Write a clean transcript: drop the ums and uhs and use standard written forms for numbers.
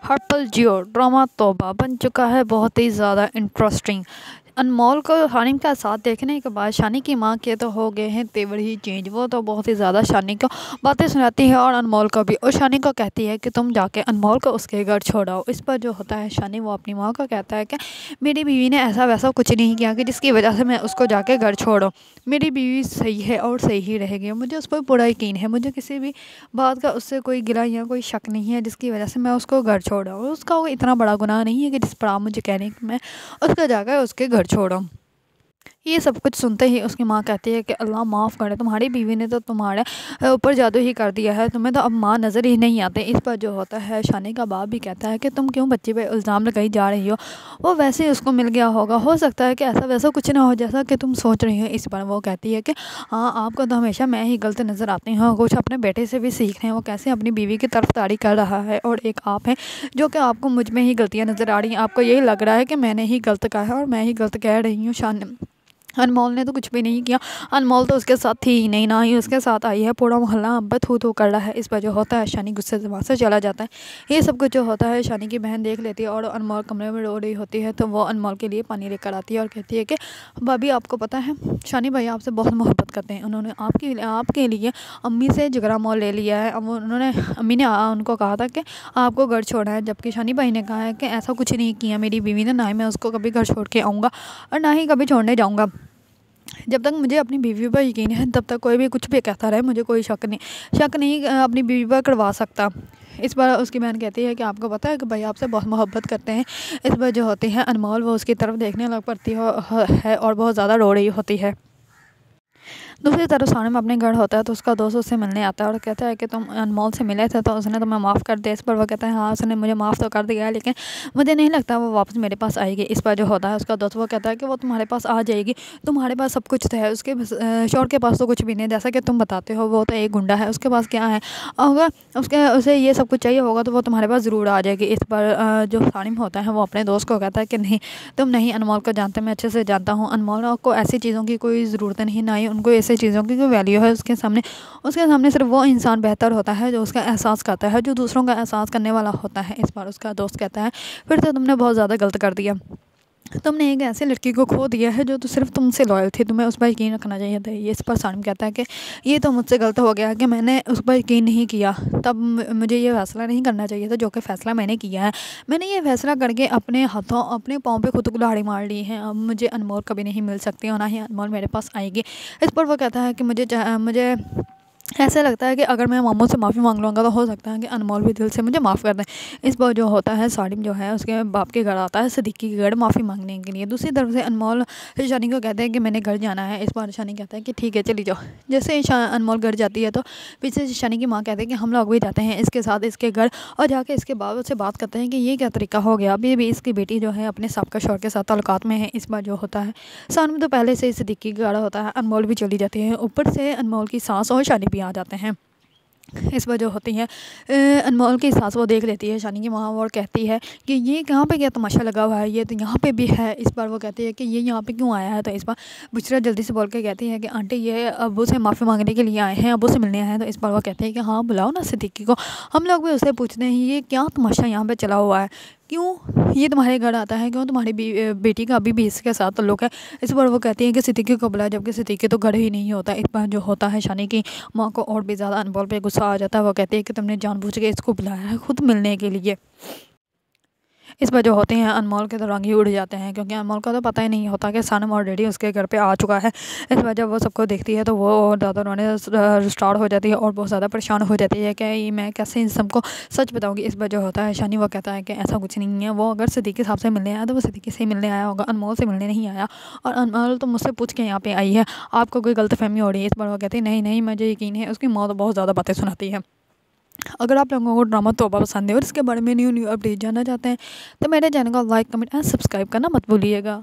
हर्पल जियो drama तौबा बन चुका है बहुत ही ज़्यादा इंटरेस्टिंग। अनमोल को शानी का साथ देखने के बाद शानी की मां के तो हो गए हैं तेवर ही चेंज। वो तो बहुत ही ज़्यादा शानी को बातें सुनाती है और अनमोल को भी, और शानी को कहती है कि तुम जाके अनमोल को उसके घर छोड़ाओ। इस पर जो होता है शानी वो अपनी माँ को कहता है कि मेरी बीवी ने ऐसा वैसा कुछ नहीं किया कि जिसकी वजह से मैं उसको जाके घर छोड़ूँ। मेरी बीवी सही है और सही ही रहेगी, मुझे उस पर पूरा यकीन है। मुझे किसी भी बात का उससे कोई गिला या कोई शक नहीं है जिसकी वजह से मैं उसको घर छोड़ाऊँ। उसका वो इतना बड़ा गुनाह नहीं है कि जिस पर आप मुझे कह रहे हैं कि मैं उसका जाकर उसके घर छोड़ूँ। ये सब कुछ सुनते ही उसकी माँ कहती है कि अल्लाह माफ़ करे, तुम्हारी बीवी ने तो तुम्हारे ऊपर जादू ही कर दिया है, तुम्हें तो अब माँ नज़र ही नहीं आते। इस पर जो होता है शानी का बाप भी कहता है कि तुम क्यों बच्ची पे इल्ज़ाम लगाई जा रही हो, वो वैसे ही उसको मिल गया होगा, हो सकता है कि ऐसा वैसा कुछ ना हो जैसा कि तुम सोच रही हो। इस पर वो कहती है कि हाँ, आपको तो हमेशा मैं ही गलत नज़र आती हूँ, कुछ अपने बेटे से भी सीख रहे हैं, वो कैसे अपनी बीवी की तरफदारी कर रहा है, और एक आप हैं जो कि आपको मुझ में ही गलतियाँ नज़र आ रही हैं। आपको यही लग रहा है कि मैंने ही गलत कहा है और मैं ही गलत कह रही हूँ। अनमोल ने तो कुछ भी नहीं किया, अनमोल तो उसके साथ थी ही नहीं, ना ही उसके साथ आई है। पूरा मोहल्ला अब थू थू कर रहा है। इस पर जो होता है शानी गुस्से से वहाँ से चला जाता है। ये सब कुछ जो होता है शानी की बहन देख लेती है और अनमोल कमरे में रो रही होती है, तो वो अनमोल के लिए पानी लेकर आती है और कहती है कि भाभी आपको पता है शानी भाई आपसे बहुत मोहब्बत करते हैं, उन्होंने आपके लिए अम्मी से जिगरा मोल ले लिया है। अब उन्होंने अम्मी ने उनको कहा था कि आपको घर छोड़ना है, जबकि शानी भाई ने कहा है कि ऐसा कुछ नहीं किया मेरी बीवी ने, ना ही मैं उसको कभी घर छोड़ के आऊँगा और ना ही कभी छोड़ने जाऊँगा। जब तक मुझे अपनी बीवी पर यकीन है तब तक कोई भी कुछ भी कहता रहे, मुझे कोई शक नहीं अपनी बीवी पर करवा सकता। इस बार उसकी बहन कहती है कि आपको पता है कि भाई आपसे बहुत मोहब्बत करते हैं। इस बार जो होती है अनमोल वो उसकी तरफ देखने लग पड़ती है और बहुत ज़्यादा रो रही होती है। दूसरी तरफ सामने में अपने घर होता है तो उसका दोस्त उससे मिलने आता है और कहता है कि तुम अनमोल से मिले थे तो उसने तुम्हें माफ़ कर दिया। इस पर वो कहता है हाँ, उसने मुझे माफ़ तो कर दिया है, लेकिन मुझे नहीं लगता वो वापस मेरे पास आएगी। इस पर जो होता है उसका दोस्त वो कहता है कि वो तुम्हारे पास आ जाएगी, तुम्हारे पास सब कुछ तो है, उसके शोर के पास तो कुछ भी नहीं, जैसा कि तुम बताते हो वो तो एक गुंडा है, उसके पास क्या है, अगर उसे ये सब कुछ चाहिए होगा तो वो तुम्हारे पास ज़रूर आ जाएगी। इस पर जो सानिम होता है वो अपने दोस्त को कहता है कि नहीं, तुम नहीं अनमोल को जानते, मैं अच्छे से जानता हूँ। अनमोल को ऐसी चीज़ों की कोई ज़रूरत नहीं, ना ही उनको ऐसी चीज़ों की कोई वैल्यू है। उसके सामने सिर्फ वो इंसान बेहतर होता है जो उसका एहसास करता है, जो दूसरों का एहसास करने वाला होता है। इस बार उसका दोस्त कहता है फिर तो तुमने बहुत ज़्यादा गलत कर दिया, तुमने एक ऐसी लड़की को खो दिया है जो तो सिर्फ तुमसे लॉयल थी, तुम्हें उस पर यकीन रखना चाहिए था। ये इस पर सानिम कहता है कि ये तो मुझसे गलत हो गया कि मैंने उस पर यकीन नहीं किया, तब मुझे ये फैसला नहीं करना चाहिए था जो कि फ़ैसला मैंने किया है। मैंने ये फैसला करके अपने हाथों अपने पाँव पे खुद कुल्हाड़ी मार ली है। अब मुझे अनमोल कभी नहीं मिल सकती और ना ही अनमोल मेरे पास आएगी। इस पर वो कहता है कि मुझे ऐसा लगता है कि अगर मैं मामू से माफ़ी मांग लूँगा तो हो सकता है कि अनमोल भी दिल से मुझे माफ़ कर दें। इस पर जो होता है सानिम जो है उसके बाप के घर आता है सिद्दीकी के घर माफ़ी मांगने के लिए। दूसरी तरफ से अनमोल शानी को कहते हैं कि मैंने घर जाना है। इस बार शानी कहता है कि ठीक है चली जाओ। जैसे ही अनमोल घर जाती है तो पीछे से शानी की माँ कहते हैं कि हम लोग भी जाते हैं इसके साथ इसके घर, और जाके इसके बाद उससे बात करते हैं कि ये क्या तरीका हो गया, अभी भी इसकी बेटी जो है अपने सबका शौहर के साथ ताल्लुकात में है। इस बार जो होता है सानिम तो पहले से ही सिद्दीकी के घर होता है, अनमोल भी चली जाती है, ऊपर से अनमोल की सास और शानी भी आ जाते हैं। इस वजह होती है अनमोल की सास वो देख लेती है शानी की माँ और कहती है कि ये कहाँ पे क्या तमाशा लगा हुआ है, ये तो यहाँ पे भी है। इस बार वो कहती है कि ये यहाँ पे क्यों आया है, तो इस बार बुशरा जल्दी से बोल के कहती है कि आंटी ये अब्बू से माफ़ी मांगने के लिए आए हैं, अब्बू से मिलने आए हैं। तो इस बार वो कहते हैं कि हाँ बुलाओ ना सिद्दीकी को, हम लोग भी उससे पूछते हैं ये क्या तमाशा यहाँ पर चला हुआ है, क्यों ये तुम्हारे घर आता है, क्यों तुम्हारी बेटी का अभी भी इसके साथ ताल्लुक है। इस बार वो कहती है कि सिद्दीकी को बुलाया, जबकि सिद्दीकी तो घर ही नहीं होता। इस बार जो होता है शानी की माँ को और भी ज़्यादा अनमोल पे गुस्सा आ जाता है। वो कहती है कि तुमने जानबूझ के इसको बुलाया है खुद मिलने के लिए। इस पर जो होते हैं अनमोल के तो रंग ही उड़ जाते हैं, क्योंकि अनमोल को तो पता ही नहीं होता कि सानिम ऑलरेडी उसके घर पे आ चुका है। इस पर जब वो सबको देखती है तो वो और ज़्यादा रोने स्टार्ट हो जाती है और बहुत ज़्यादा परेशान हो जाती है कि मैं कैसे इन सबको सच बताऊंगी। इस पर जो होता है शानी वो कहता है कि ऐसा कुछ नहीं है, वो अगर सिद्दीकी साहब से मिलने आया तो वो सिद्दीकी से मिलने आया होगा, अनमोल से मिलने नहीं आया, और अनमोल तो मुझसे पूछ के यहाँ पे आई है, आपको कोई गलतफहमी हो रही है। इस पर वो कहती है नहीं नहीं मुझे यकीन है। उसकी माँ तो बहुत ज़्यादा बातें सुनाती है। अगर आप लोगों को ड्रामा तौबा पसंद है और इसके बारे में न्यू अपडेट जानना चाहते हैं तो मेरे चैनल को लाइक कमेंट एंड सब्सक्राइब करना मत भूलिएगा।